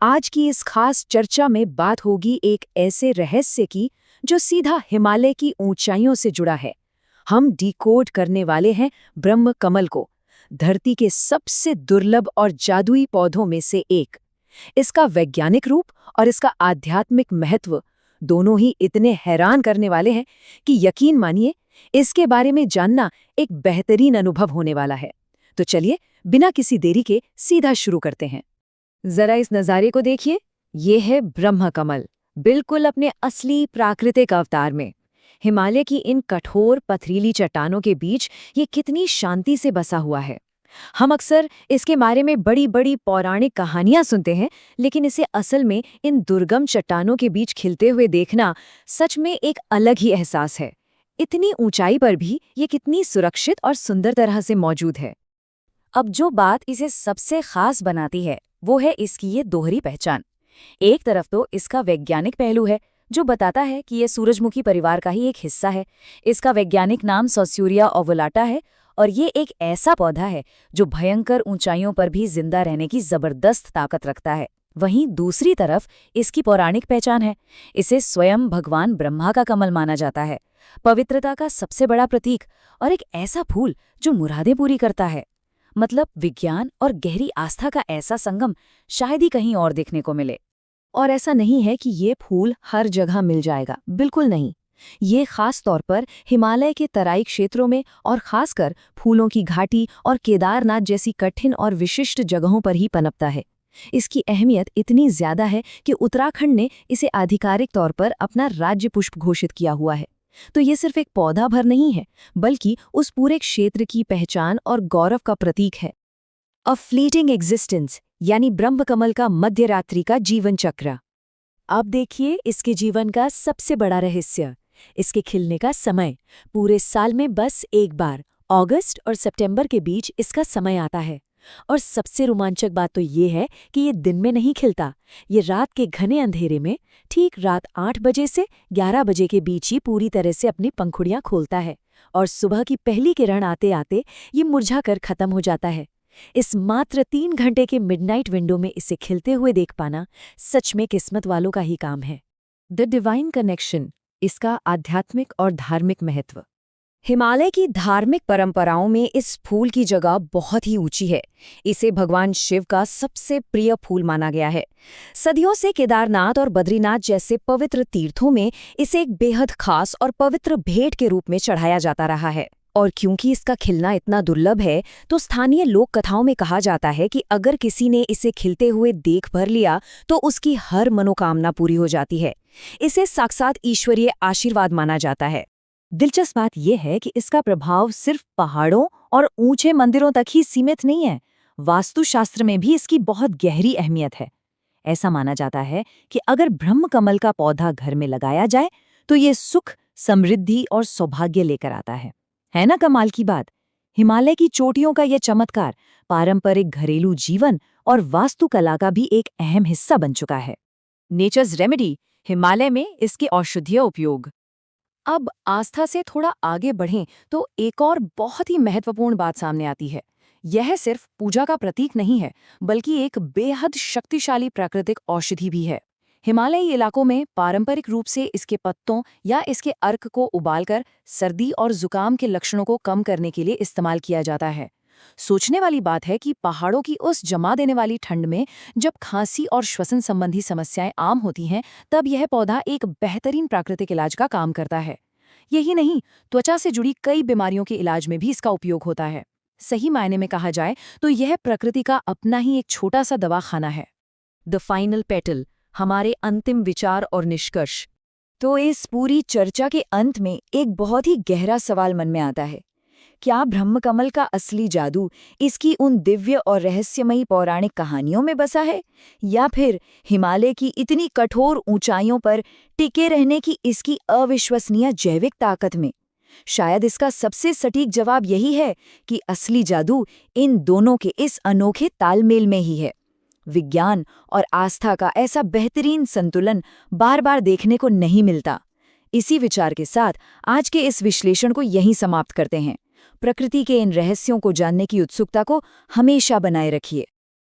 आज की इस खास चर्चा में बात होगी एक ऐसे रहस्य की जो सीधा हिमालय की ऊंचाइयों से जुड़ा है। हम डिकोड करने वाले हैं ब्रह्म कमल को, धरती के सबसे दुर्लभ और जादुई पौधों में से एक। इसका वैज्ञानिक रूप और इसका आध्यात्मिक महत्व दोनों ही इतने हैरान करने वाले हैं कि यकीन मानिए, इसके बारे में जानना एक बेहतरीन अनुभव होने वाला है। तो चलिए, बिना किसी देरी के सीधा शुरू करते हैं। जरा इस नज़ारे को देखिए। ये है ब्रह्म कमल, बिल्कुल अपने असली प्राकृतिक अवतार में। हिमालय की इन कठोर पथरीली चट्टानों के बीच ये कितनी शांति से बसा हुआ है। हम अक्सर इसके बारे में बड़ी बड़ी पौराणिक कहानियां सुनते हैं, लेकिन इसे असल में इन दुर्गम चट्टानों के बीच खिलते हुए देखना सच में एक अलग ही एहसास है। इतनी ऊंचाई पर भी ये कितनी सुरक्षित और सुंदर तरह से मौजूद है। अब जो बात इसे सबसे खास बनाती है वो है इसकी ये दोहरी पहचान। एक तरफ तो इसका वैज्ञानिक पहलू है जो बताता है कि ये सूरजमुखी परिवार का ही एक हिस्सा है। इसका वैज्ञानिक नाम सॉस्यूरिया ओवुलाटा है और ये एक ऐसा पौधा है जो भयंकर ऊंचाइयों पर भी जिंदा रहने की जबरदस्त ताकत रखता है। वहीं दूसरी तरफ इसकी पौराणिक पहचान है। इसे स्वयं भगवान ब्रह्मा का कमल माना जाता है, पवित्रता का सबसे बड़ा प्रतीक और एक ऐसा फूल जो मुरादें पूरी करता है। मतलब विज्ञान और गहरी आस्था का ऐसा संगम शायद ही कहीं और देखने को मिले। और ऐसा नहीं है कि ये फूल हर जगह मिल जाएगा, बिल्कुल नहीं। ये खास तौर पर हिमालय के तराई क्षेत्रों में और खासकर फूलों की घाटी और केदारनाथ जैसी कठिन और विशिष्ट जगहों पर ही पनपता है। इसकी अहमियत इतनी ज्यादा है कि उत्तराखंड ने इसे आधिकारिक तौर पर अपना राज्य पुष्प घोषित किया हुआ है। तो ये सिर्फ एक पौधा भर नहीं है, बल्कि उस पूरे क्षेत्र की पहचान और गौरव का प्रतीक है। अ फ्लीटिंग एग्जिस्टेंस, यानी ब्रह्मकमल का मध्यरात्रि का जीवन चक्र। अब देखिए इसके जीवन का सबसे बड़ा रहस्य, इसके खिलने का समय। पूरे साल में बस एक बार, अगस्त और सितंबर के बीच इसका समय आता है। और सबसे रोमांचक बात तो ये है कि ये दिन में नहीं खिलता। ये रात के घने अंधेरे में, ठीक रात 8 बजे से 11 बजे के बीच ही पूरी तरह से अपनी पंखुड़ियां खोलता है और सुबह की पहली किरण आते आते ये मुरझाकर खत्म हो जाता है। इस मात्र 3 घंटे के मिडनाइट विंडो में इसे खिलते हुए देख पाना सच में किस्मत वालों का ही काम है। द डिवाइन कनेक्शन, इसका आध्यात्मिक और धार्मिक महत्व। हिमालय की धार्मिक परंपराओं में इस फूल की जगह बहुत ही ऊंची है। इसे भगवान शिव का सबसे प्रिय फूल माना गया है। सदियों से केदारनाथ और बद्रीनाथ जैसे पवित्र तीर्थों में इसे एक बेहद खास और पवित्र भेंट के रूप में चढ़ाया जाता रहा है। और क्योंकि इसका खिलना इतना दुर्लभ है, तो स्थानीय लोक कथाओं में कहा जाता है कि अगर किसी ने इसे खिलते हुए देख भर लिया तो उसकी हर मनोकामना पूरी हो जाती है। इसे साक्षात ईश्वरीय आशीर्वाद माना जाता है। दिलचस्प बात यह है कि इसका प्रभाव सिर्फ पहाड़ों और ऊंचे मंदिरों तक ही सीमित नहीं है। वास्तुशास्त्र में भी इसकी बहुत गहरी अहमियत है। ऐसा माना जाता है कि अगर ब्रह्म कमल का पौधा घर में लगाया जाए तो ये सुख, समृद्धि और सौभाग्य लेकर आता है ना कमाल की बात। हिमालय की चोटियों का यह चमत्कार पारंपरिक घरेलू जीवन और वास्तुकला का भी एक अहम हिस्सा बन चुका है। नेचर्स रेमेडी, हिमालय में इसके औषधीय उपयोग। अब आस्था से थोड़ा आगे बढ़ें तो एक और बहुत ही महत्वपूर्ण बात सामने आती है। यह सिर्फ पूजा का प्रतीक नहीं है, बल्कि एक बेहद शक्तिशाली प्राकृतिक औषधि भी है। हिमालयी इलाकों में पारंपरिक रूप से इसके पत्तों या इसके अर्क को उबालकर सर्दी और जुकाम के लक्षणों को कम करने के लिए इस्तेमाल किया जाता है। सोचने वाली बात है कि पहाड़ों की उस जमा देने वाली ठंड में जब खांसी और श्वसन संबंधी समस्याएं आम होती हैं, तब यह पौधा एक बेहतरीन प्राकृतिक इलाज का काम करता है। यही नहीं, त्वचा से जुड़ी कई बीमारियों के इलाज में भी इसका उपयोग होता है। सही मायने में कहा जाए तो यह प्रकृति का अपना ही एक छोटा सा दवाखाना है। द फाइनल पेटल, हमारे अंतिम विचार और निष्कर्ष। तो इस पूरी चर्चा के अंत में एक बहुत ही गहरा सवाल मन में आता है। क्या ब्रह्मकमल का असली जादू इसकी उन दिव्य और रहस्यमयी पौराणिक कहानियों में बसा है, या फिर हिमालय की इतनी कठोर ऊंचाइयों पर टिके रहने की इसकी अविश्वसनीय जैविक ताकत में? शायद इसका सबसे सटीक जवाब यही है कि असली जादू इन दोनों के इस अनोखे तालमेल में ही है। विज्ञान और आस्था का ऐसा बेहतरीन संतुलन बार बार देखने को नहीं मिलता। इसी विचार के साथ आज के इस विश्लेषण को यहीं समाप्त करते हैं। प्रकृति के इन रहस्यों को जानने की उत्सुकता को हमेशा बनाए रखिए।